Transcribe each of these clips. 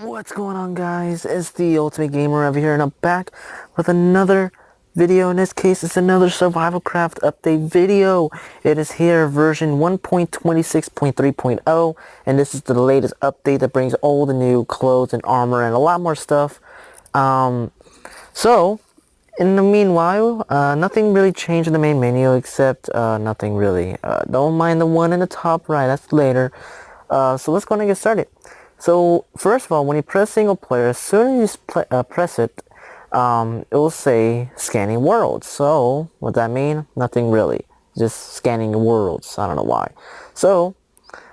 What's going on, guys? It's the Ultimate Gamer over here, and I'm back with another video. In this case, it's another survival craft update video. It is here, version 1.26.3.0, and this is the latest update that brings all the new clothes and armor and a lot more stuff. So in the meanwhile, nothing really changed in the main menu except nothing really. Don't mind the one in the top right, that's later. So let's go and get started. So first of all, when you press single player, as soon as you press it, it will say scanning worlds. So what that mean? Nothing really, just scanning worlds. I don't know why. So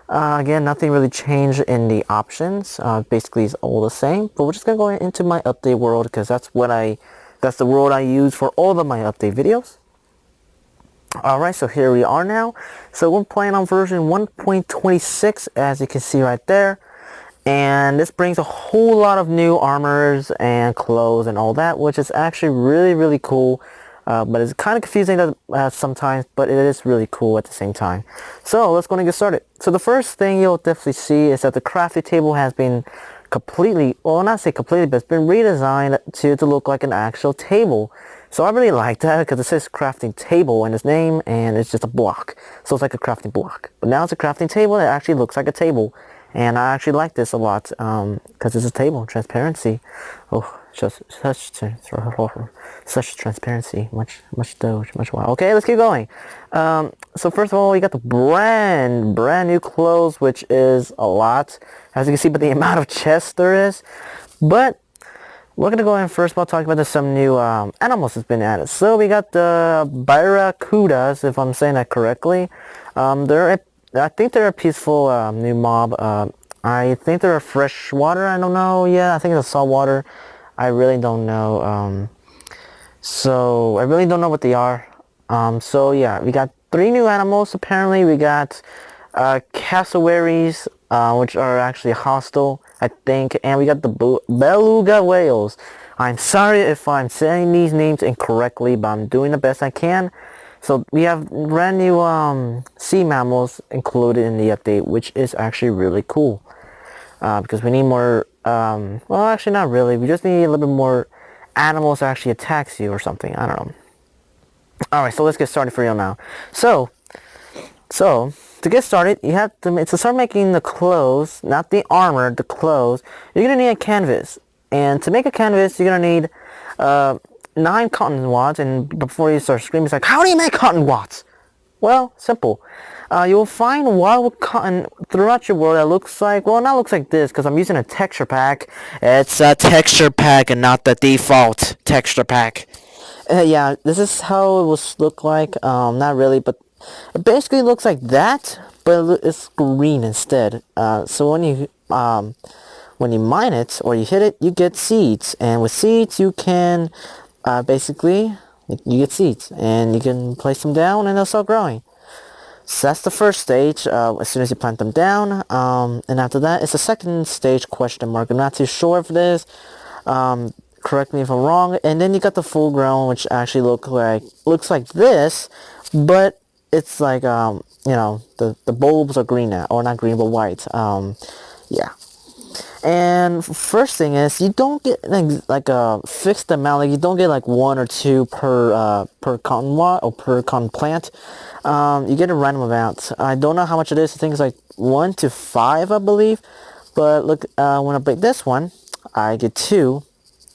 again, nothing really changed in the options. Basically, it's all the same. But we're just gonna go into my update world because that's the world I use for all of my update videos. Alright, so here we are now. So we're playing on version 1.26, as you can see right there. And this brings a whole lot of new armors and clothes and all that, which is actually really cool. But it's kind of confusing sometimes, but it is really cool at the same time. So let's go and get started. So the first thing you'll definitely see is that the crafting table has been completely, well, not say completely, but it's been redesigned to look like an actual table. So I really like that because it says crafting table in its name, and it's just a block. So it's like a crafting block. But now it's a crafting table that actually looks like a table. And I actually like this a lot because it's a table, transparency. Oh, such transparency, much wow. Okay, let's keep going. So first of all, we got the brand new clothes, which is a lot, as you can see, by the amount of chests there is. But we're gonna go in first of all talk about some new animals that's been added. So we got the barracudas, if I'm saying that correctly. I think they're a peaceful new mob. I think they're a freshwater. I don't know. Yeah, I think it's a saltwater. I really don't know. So I really don't know what they are. So yeah, we got 3 new animals. Apparently, we got cassowaries, which are actually hostile, I think, and we got the beluga whales. I'm sorry if I'm saying these names incorrectly, but I'm doing the best I can. So we have brand new sea mammals included in the update, which is actually really cool. Because we need more, well, actually not really. We just need a little bit more animals that actually attacks you or something. I don't know. Alright, so let's get started for real now. So to get started, you have to start making the clothes, not the armor, the clothes. You're going to need a canvas. And to make a canvas, you're going to need 9 cotton wads, and before you start screaming, it's like, how do you make cotton wads? Well, simple. You'll find wild cotton throughout your world that looks like, well, not looks like this, because I'm using a texture pack. It's a texture pack and not the default texture pack. Yeah, this is how it will look like. Not really, but it basically looks like that, but it's green instead. So when you mine it or you hit it, you get seeds, and with seeds you can basically you get seeds and you can place them down and they'll start growing. So that's the first stage, as soon as you plant them down, and after that it's the second stage, question mark. I'm not too sure if it is, correct me if I'm wrong. And then you got the full grown, which actually looks like this, but it's like you know, the bulbs are green now, or not green but white. Yeah. And first thing is, you don't get like a fixed amount. Like you don't get like 1 or 2 per cotton wad or per cotton plant. You get a random amount. I don't know how much it is. I think it's like 1 to 5, I believe. But look, when I break this one, I get 2.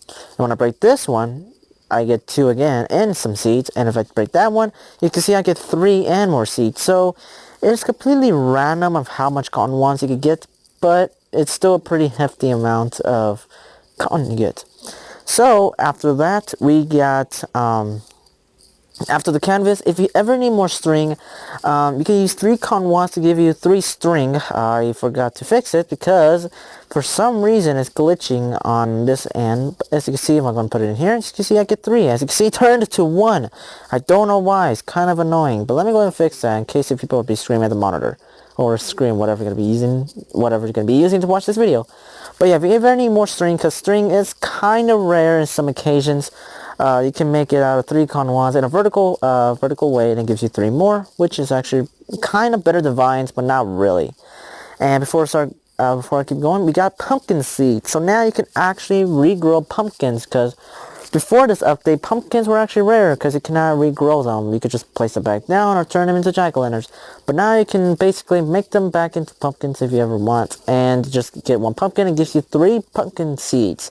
And when I break this one, I get 2 again and some seeds. And if I break that one, you can see I get 3 and more seeds. So it's completely random of how much cotton wads you could get, but it's still a pretty hefty amount of cotton you get. So after that, we got after the canvas, if you ever need more string, you can use 3 cotton wads to give you 3 string. I forgot to fix it because for some reason it's glitching on this end. As you can see, if I'm going to put it in here, as you can see I get 3. As you can see, it turned to 1. I don't know why. It's kind of annoying, but let me go ahead and fix that in case if people will be screaming at the monitor. Or screen, whatever you're going to be using to watch this video. But yeah, if you ever need more string, because string is kind of rare in some occasions, you can make it out of 3 cotton wads in a vertical way, and it gives you 3 more, which is actually kind of better than vines, but not really. And before I start before I keep going, we got pumpkin seeds. So now you can actually regrow pumpkins, because before this update, pumpkins were actually rare because you cannot regrow them. You could just place them back down or turn them into jack-o'-lanterns. But now you can basically make them back into pumpkins if you ever want. And just get one pumpkin. It gives you 3 pumpkin seeds,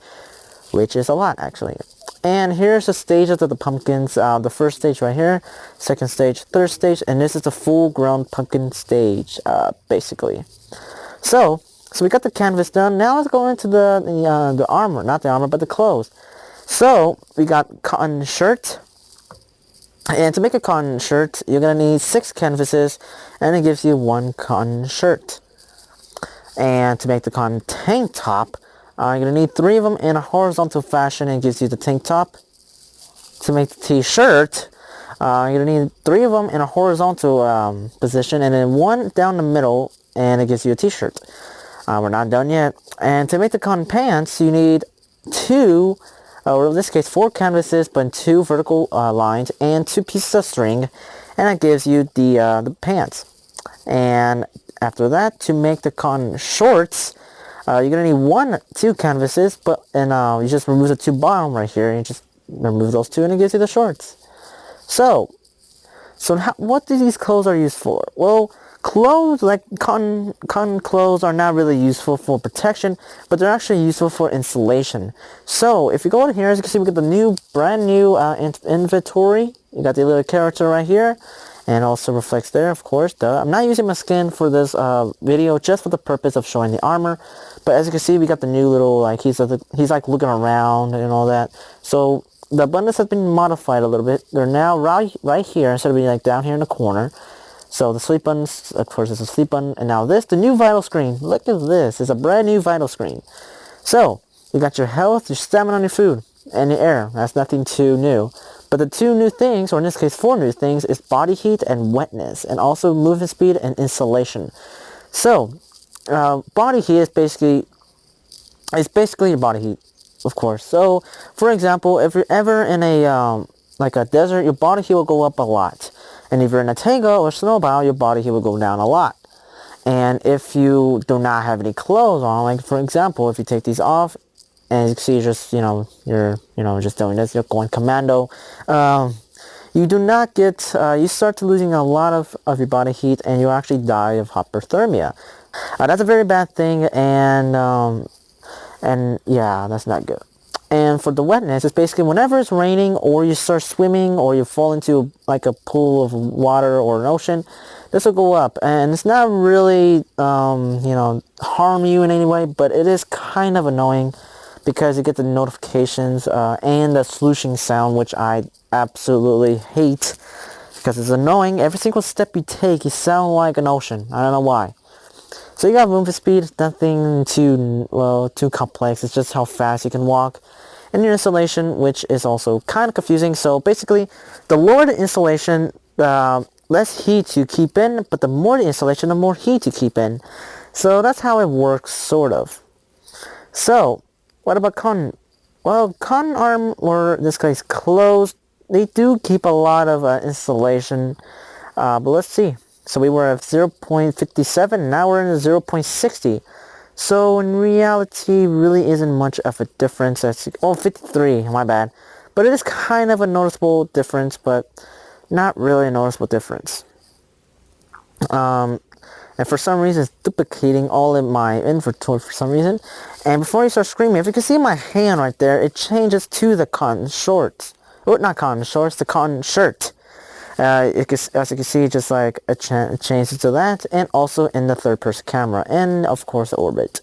which is a lot actually. And here's the stages of the pumpkins. The first stage right here, second stage, third stage, and this is the full-grown pumpkin stage, basically. So we got the canvas done. Now let's go into the armor, not the armor, but the clothes. So we got cotton shirt, and to make a cotton shirt, you're gonna need 6 canvases, and it gives you 1 cotton shirt. And to make the cotton tank top, you're gonna need 3 of them in a horizontal fashion, and it gives you the tank top. To make the t-shirt, you're gonna need 3 of them in a horizontal position, and then 1 down the middle, and it gives you a t-shirt. We're not done yet. And to make the cotton pants, you need 2, or in this case 4 canvases, but in 2 vertical lines, and 2 pieces of string, and that gives you the pants. And after that, to make the cotton shorts, you're gonna need 2 canvases, but you just remove the 2 bottom right here, and you just remove those 2, and it gives you the shorts. So what do these clothes are used for? Well, clothes like cotton clothes are not really useful for protection, but they're actually useful for insulation. So if you go in here, as you can see, we got the brand new inventory. You got the little character right here, and also reflects there, of course. I'm not using my skin for this video, just for the purpose of showing the armor. But as you can see, we got the new little, like, he's like looking around and all that. So the buttons have been modified a little bit. They're now right here instead of being like down here in the corner. So the sleep buttons, of course, is a sleep button. And now the new vital screen. Look at this. It's a brand new vital screen. So you got your health, your stamina, and your food, and your air. That's nothing too new. But the 2 new things, or in this case 4 new things, is body heat and wetness, and also movement speed and insulation. So body heat is basically your body heat, of course. So for example, if you're ever in a like a desert, your body heat will go up a lot. And if you're in a taiga or snowbound, your body heat will go down a lot. And if you do not have any clothes on, like for example, if you take these off, and you can see you're just doing this, you're going commando, you do not get, you start to losing a lot of your body heat, and you actually die of hypothermia. That's a very bad thing, and yeah, that's not good. And for the wetness, it's basically whenever it's raining, or you start swimming, or you fall into like a pool of water or an ocean, this will go up. And it's not really, harm you in any way, but it is kind of annoying, because you get the notifications and the slushing sound, which I absolutely hate, because it's annoying. Every single step you take, you sound like an ocean. I don't know why. So you got movement speed. It's nothing too complex. It's just how fast you can walk. And your insulation, which is also kind of confusing. So basically, the lower the insulation, less heat you keep in, but the more the insulation, the more heat you keep in. So that's how it works, sort of. So what about cotton? Well, cotton arm, or in this case clothes, they do keep a lot of insulation, but let's see. So we were at 0.57, now we're in 0.60. So in reality, really isn't much of a difference. 53, my bad. But it is kind of a noticeable difference, but not really a noticeable difference. And for some reason, it's duplicating all in my inventory for some reason. And before you start screaming, if you can see my hand right there, it changes to the cotton shorts. Well, not cotton shorts, the cotton shirt. As you can see, just like it changes to that, and also in the third-person camera, and of course the orbit,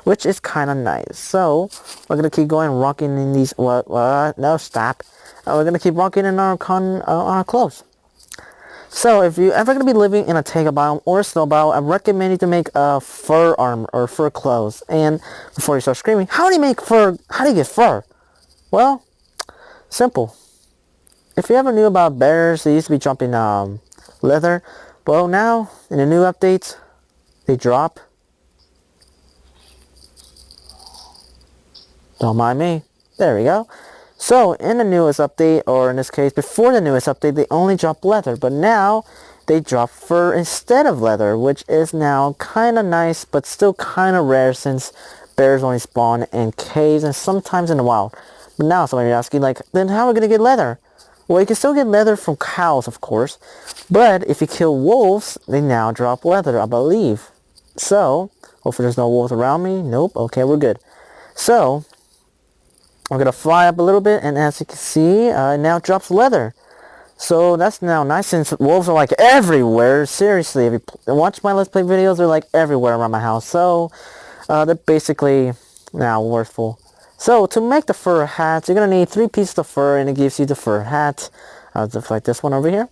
which is kind of nice. So we're gonna keep going, rocking in these. No, stop. We're gonna keep rocking in our clothes. So if you're ever gonna be living in a taiga biome or a snow biome, I recommend you to make a fur armor or fur clothes. And before you start screaming, how do you make fur? How do you get fur? Well, simple. If you ever knew about bears, they used to be jumping leather. Well, now in the new updates, they drop. Don't mind me. There we go. So in the newest update, or in this case before the newest update, they only drop leather. But now they drop fur instead of leather, which is now kind of nice, but still kind of rare since bears only spawn in caves and sometimes in the wild. But now somebody you're asking, like, then how are we going to get leather? Well, you can still get leather from cows, of course, but if you kill wolves, they now drop leather, I believe. So, hopefully there's no wolves around me. Nope. Okay, we're good. So, I'm going to fly up a little bit, and as you can see, it now drops leather. So that's now nice since wolves are like everywhere. Seriously, if you watch my Let's Play videos, they're like everywhere around my house. So they're basically now worthful. So to make the fur hat, you're going to need 3 pieces of fur, and it gives you the fur hat. Just like this one over here.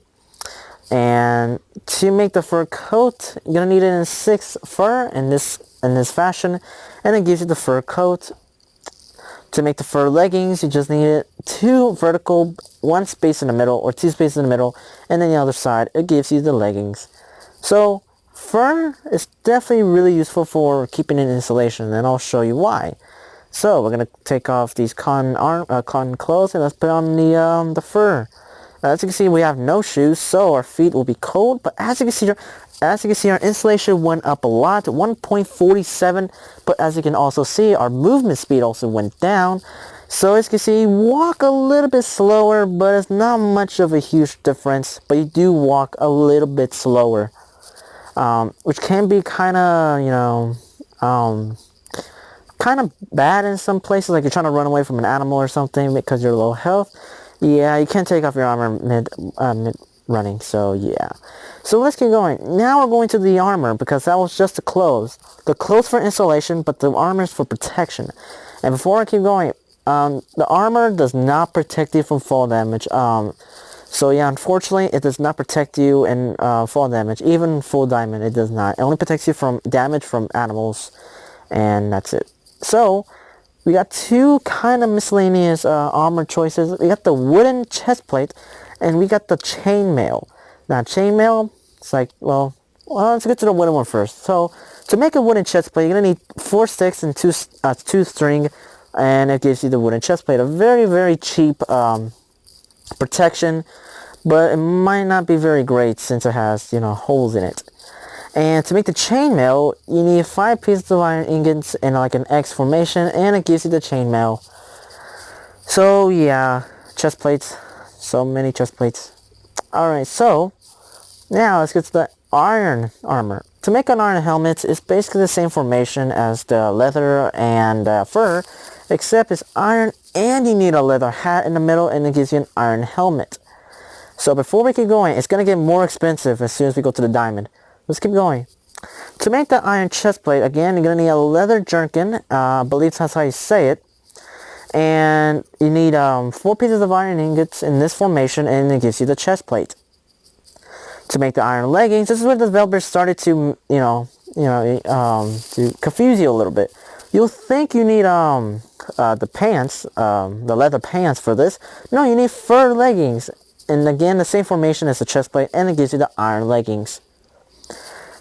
And to make the fur coat, you're going to need it in 6 fur in this fashion. And it gives you the fur coat. To make the fur leggings, you just need 2 vertical, 1 space in the middle, or 2 spaces in the middle, and then the other side, it gives you the leggings. So, fur is definitely really useful for keeping in insulation, and I'll show you why. So, we're going to take off these cotton clothes, and let's put on the fur. As you can see, we have no shoes, so our feet will be cold, but as you can see, our insulation went up a lot, 1.47, but as you can also see, our movement speed also went down. So as you can see, walk a little bit slower, but it's not much of a huge difference, but you do walk a little bit slower, which can be kind of, kind of bad in some places, like you're trying to run away from an animal or something because you're low health. Yeah, you can't take off your armor mid running, so yeah. So let's get going. Now we're going to the armor, because that was just the clothes. The clothes for insulation, but the armor is for protection. And before I keep going, the armor does not protect you from fall damage. So yeah, unfortunately, it does not protect you in fall damage. Even full diamond, it does not. It only protects you from damage from animals, and that's it. So, we got 2 kind of miscellaneous armor choices. We got the wooden chest plate, and we got the chainmail. Now, chainmail, it's like, well, let's get to the wooden one first. So, to make a wooden chest plate, you're going to need 4 sticks and 2 string, and it gives you the wooden chest plate. A very, very cheap protection, but it might not be very great since it has, holes in it. And to make the chainmail, you need 5 pieces of iron ingots in like an X formation, and it gives you the chainmail. So yeah, chest plates. So many chest plates. Alright, so now let's get to the iron armor. To make an iron helmet, it's basically the same formation as the leather and fur, except it's iron and you need a leather hat in the middle, and it gives you an iron helmet. So before we keep going, it's going to get more expensive as soon as we go to the diamond. Let's keep going. To make the iron chest plate, again, you're going to need a leather jerkin. I believe that's how you say it. And you need 4 pieces of iron ingots in this formation, and it gives you the chest plate. To make the iron leggings, this is where the developers started to, to confuse you a little bit. You'll think you need the pants, the leather pants for this. No, you need fur leggings. And again, the same formation as the chest plate, and it gives you the iron leggings.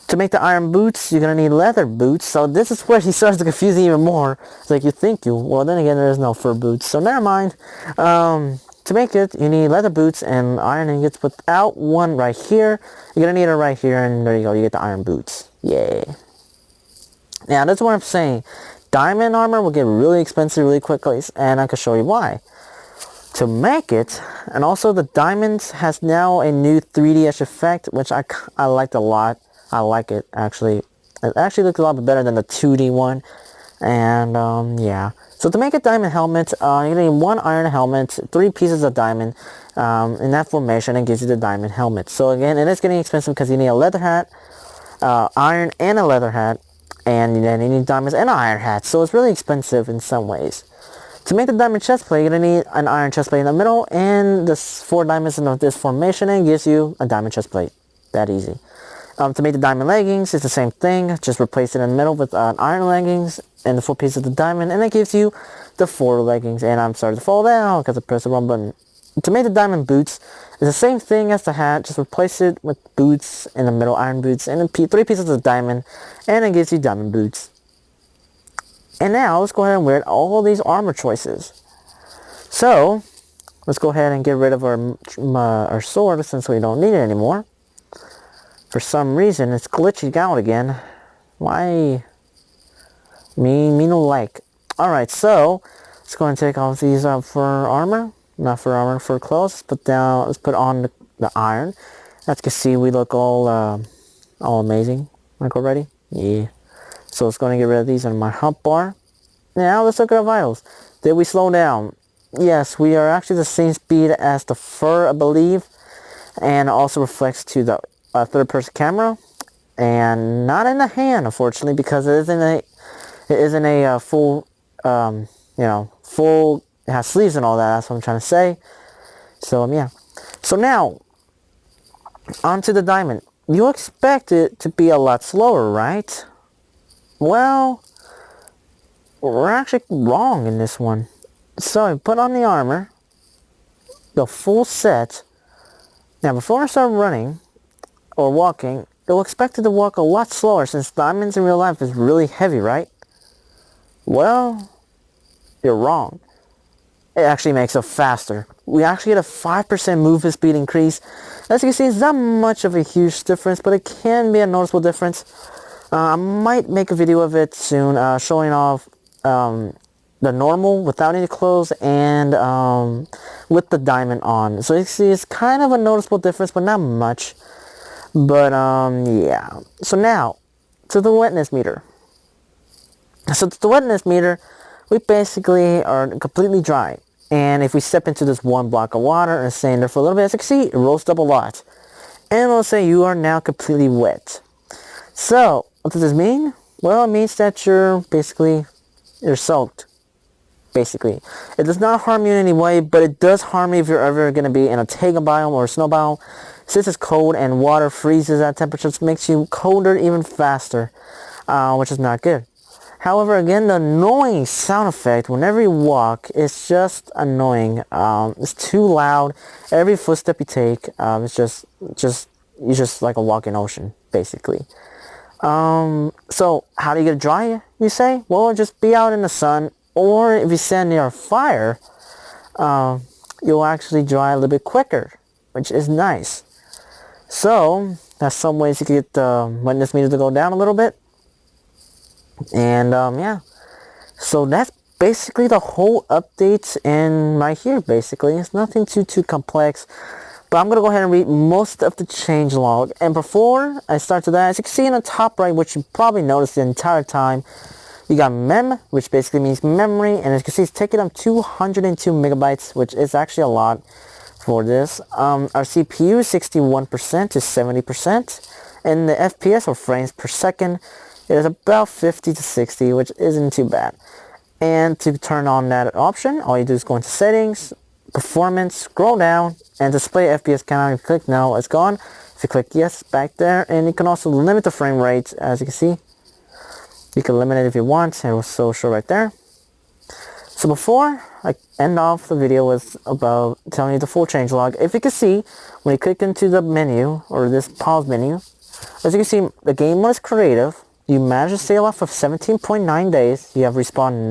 To make the iron boots, you're going to need leather boots. So this is where he starts to confuse you even more. It's like, you think you... Well, then again, there is no fur boots. So never mind. To make it, you need leather boots and iron ingots without one right here. You're going to need it right here, and there you go. You get the iron boots. Yay. Now, that's what I'm saying. Diamond armor will get really expensive really quickly, and I can show you why. To make it, and also the diamonds has now a new 3D-ish effect, which I liked a lot. I like it, actually. It actually looks a lot better than the 2D one. And, yeah. So to make a diamond helmet, you need 1 iron helmet, 3 pieces of diamond. In that formation, it gives you the diamond helmet. So again, it is getting expensive because you need a leather hat, iron and a leather hat. And then you need diamonds and an iron hat. So it's really expensive in some ways. To make the diamond chest plate, you're going to need an iron chest plate in the middle and the 4 diamonds in this formation, and it gives you a diamond chest plate. That easy. To make the diamond leggings, it's the same thing. Just replace it in the middle with iron leggings and the 4 pieces of the diamond, and it gives you the 4 leggings. And I'm sorry to fall down because I pressed the wrong button. To make the diamond boots, it's the same thing as the hat. Just replace it with boots in the middle, iron boots, and 3 pieces of diamond, and it gives you diamond boots. And now, let's go ahead and wear all these armor choices. So, let's go ahead and get rid of our sword since we don't need it anymore. For some reason, it's glitching out again. Why? Me no like. Alright, so let's go and take all these for armor. Not for armor, for clothes. Let's put on the iron. As you can see, we look all amazing. Like already? Yeah. So let's go and get rid of these on my hot bar. Now let's look at our vitals. Did we slow down? Yes, we are actually the same speed as the fur, I believe. And also reflects to the third-person camera. And not in the hand, unfortunately, because it isn't a full, full, it has sleeves and all that. That's what I'm trying to say. So, yeah. So now, onto the diamond. You expect it to be a lot slower, right? Well, we're actually wrong in this one. So, put on the armor, the full set. Now, before I start running or walking, you'll expect it to walk a lot slower since diamonds in real life is really heavy, right? Well, you're wrong. It actually makes it faster. We actually get a 5% movement speed increase. As you can see, it's not much of a huge difference, but it can be a noticeable difference. I might make a video of it soon, showing off the normal without any clothes and with the diamond on. So you see, it's kind of a noticeable difference, but not much. But yeah. So now to the wetness meter. So the wetness meter, we basically are completely dry. And if we step into this one block of water and stay in there for a little bit, as you can see, it rolls up a lot. And it'll say you are now completely wet. So, what does this mean? Well, it means that you're soaked. Basically. It does not harm you in any way, but it does harm you if you're ever going to be in a taiga biome or a snow biome. Since it's cold and water freezes at temperatures, it makes you colder even faster, which is not good. However, again, the annoying sound effect whenever you walk is just annoying. It's too loud. Every footstep you take, it's just like a walking ocean, basically. So how do you get dry, you say? Well, just be out in the sun, or if you stand near a fire, you'll actually dry a little bit quicker, which is nice. So that's some ways you can get the wetness meter to go down a little bit. And yeah, so that's basically the whole update in right here. Basically, it's nothing too complex, but I'm gonna go ahead and read most of the changelog. And before I start to that, as you can see in the top right, which you probably noticed the entire time, you got mem, which basically means memory, and as you can see, it's taking up 202 megabytes, which is actually a lot for this. Our CPU is 61% to 70%, and the FPS, or frames per second, it is about 50 to 60, which isn't too bad. And to turn on that option, all you do is go into settings, performance, scroll down, and display FPS count. If you click no, it's gone. If you click yes, back there. And you can also limit the frame rate, as you can see. You can limit it if you want, and it will so show right there. So before I end off the video was about telling you the full changelog. If you can see, when you click into the menu, or this pause menu, as you can see, the game was creative. You managed to stay alive for 17.9 days. You have respawned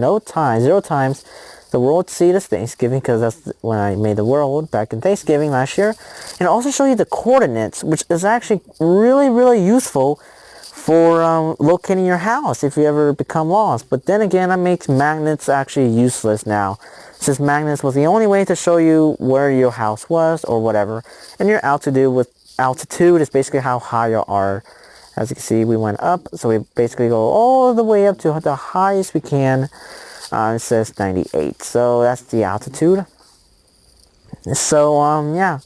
0 times. The world seed is Thanksgiving, because that's when I made the world back in Thanksgiving last year. And also show you the coordinates, which is actually really useful for locating your house if you ever become lost. But then again, that makes magnets actually useless now, since magnets was the only way to show you where your house was or whatever. And your altitude is basically how high you are. As you can see, we went up, so we basically go all the way up to the highest we can. It says 98, so that's the altitude. So yeah,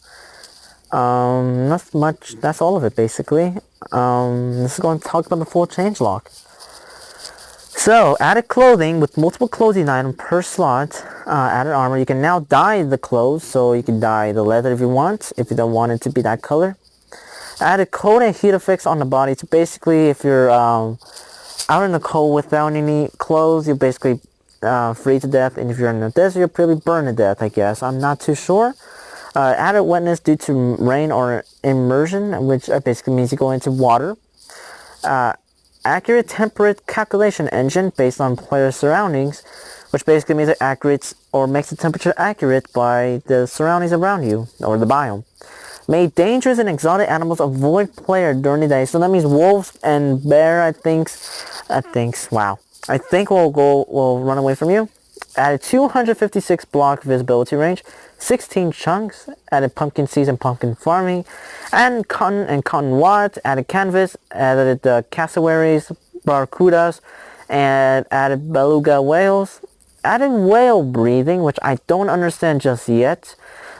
not much. That's all of it basically. This is going to talk about the full changelog. So added clothing with multiple clothing items per slot. Added armor. You can now dye the clothes, so you can dye the leather if you want, if you don't want it to be that color. Added cold and heat effects on the body. So basically, if you're out in the cold without any clothes, you're basically freeze to death. And if you're in the desert, you'll probably burn to death, I guess. I'm not too sure. Added wetness due to rain or immersion, which basically means you go into water. Accurate temperature calculation engine based on player surroundings, which basically means it accurate or makes the temperature accurate by the surroundings around you, or the biome. Made dangerous and exotic animals avoid player during the day. So that means wolves and bear, I think, wow. I think will run away from you. Added 256 block visibility range, 16 chunks, added pumpkin seeds and pumpkin farming, and cotton watt, added canvas, added the cassowaries, barracudas, and added beluga whales, added whale breathing, which I don't understand just yet.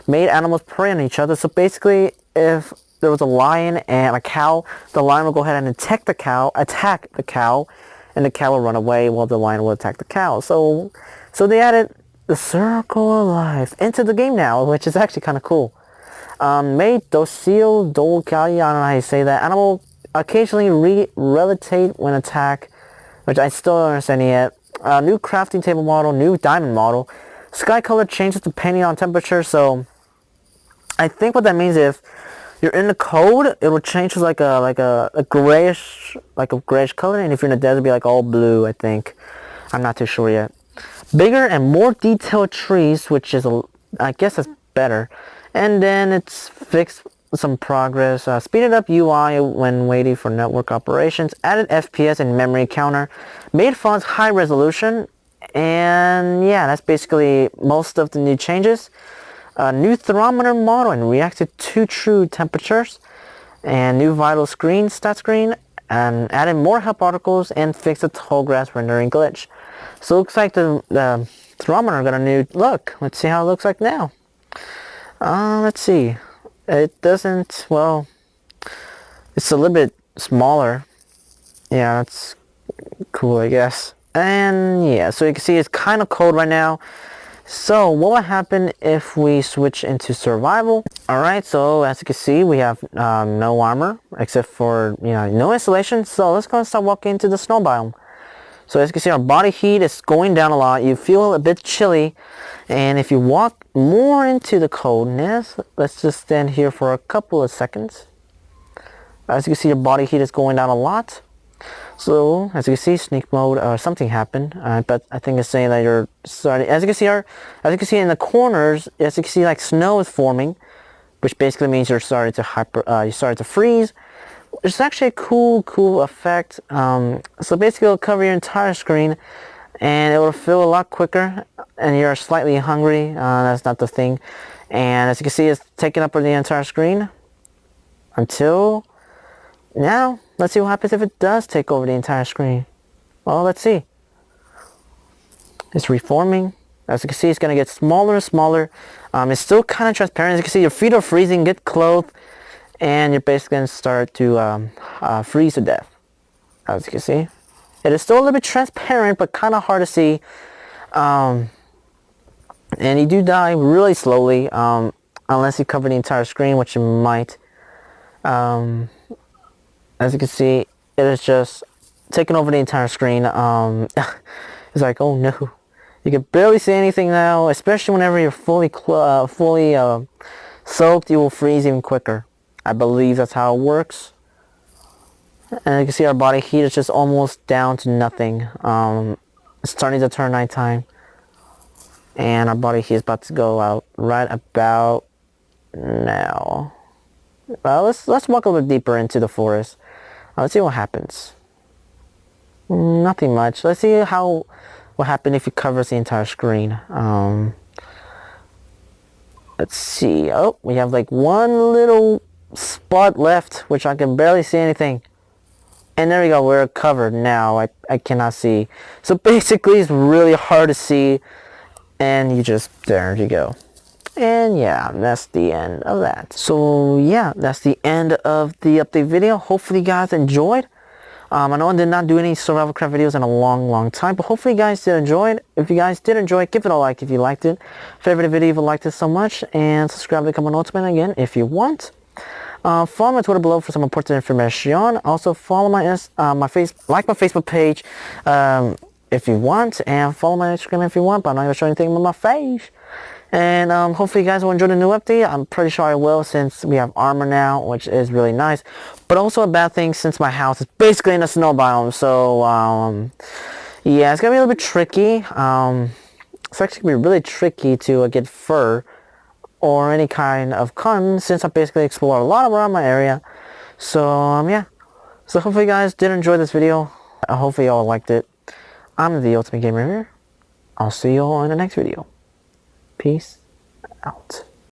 Made animals prey on each other. So basically, if there was a lion and a cow, the lion will go ahead and attack the cow, and the cow will run away while the lion will attack the cow. So they added the circle of life into the game now, which is actually kind of cool. Made docile, dolcali, I don't know how you say that. Animal occasionally relatate when attacked, which I still don't understand yet. New crafting table model, new diamond model. Sky color changes depending on temperature, so I think what that means is if you're in the cold, it will change to like a grayish color, and if you're in the desert, it'll be like all blue, I think. I'm not too sure yet. Bigger and more detailed trees, which is I guess that's better. And then it's fixed some progress. Speeded up UI when waiting for network operations. Added FPS and memory counter. Made fonts high resolution. And yeah, that's basically most of the new changes. New thermometer model and reacted to true temperatures. And new vital screen, stat screen. And added more help articles and fixed the tall grass rendering glitch. So it looks like the thermometer got a new look. Let's see how it looks like now. Let's see. It doesn't, well, it's a little bit smaller. Yeah, that's cool, I guess. And yeah, so you can see it's kind of cold right now. So what will happen if we switch into survival? Alright, so as you can see, we have no armor except for, no insulation. So let's go and start walking into the snow biome. So as you can see, our body heat is going down a lot. You feel a bit chilly. And if you walk more into the coldness, let's just stand here for a couple of seconds. As you can see, your body heat is going down a lot. So as you can see, sneak mode or something happened. But I think it's saying that you're starting. As you can see in the corners, as you can see, like snow is forming, which basically means you're starting to freeze. It's actually a cool effect. So basically it'll cover your entire screen and it will fill a lot quicker, and you're slightly hungry. That's not the thing. And as you can see, it's taking up the entire screen until now. Let's see what happens if it does take over the entire screen. Well, let's see. It's reforming. As you can see, it's going to get smaller and smaller. It's still kind of transparent. As you can see, your feet are freezing. Get clothed. And you're basically going to start to freeze to death. As you can see, it is still a little bit transparent, but kind of hard to see. And you do die really slowly, unless you cover the entire screen, which you might. As you can see, it is just taking over the entire screen. It's like, oh no, you can barely see anything now. Especially whenever you're fully soaked, you will freeze even quicker. I believe that's how it works. And you can see our body heat is just almost down to nothing. It's starting to turn nighttime. And our body heat is about to go out right about now. Well, let's walk a little bit deeper into the forest. Let's see what happens. Nothing much. Let's see what happens if it covers the entire screen. Let's see. Oh, we have like one little spot left, which I can barely see anything. And there we go, we're covered now. I cannot see. So basically it's really hard to see, and there you go. And yeah, that's the end of that. So yeah, that's the end of the update video. Hopefully you guys enjoyed. I know I did not do any survival craft videos in a long time, but hopefully you guys did enjoy it. If you guys did enjoy it, give it a like if you liked it. Favorite the video if you liked it so much, and subscribe to become an Ultimate again if you want. Follow my Twitter below for some important information. Also follow my Facebook page if you want, and follow my Instagram if you want, but I'm not going to show anything with my face. And hopefully you guys will enjoy the new update. I'm pretty sure I will, since we have armor now, which is really nice. But also a bad thing, since my house is basically in a snow biome. So yeah, it's going to be a little bit tricky. It's actually going to be really tricky to get fur or any kind of con, since I basically explore a lot around my area. So yeah. So hopefully you guys did enjoy this video. Hopefully y'all liked it. I'm the Ultimate Gamer. I'll see you all in the next video. Peace out.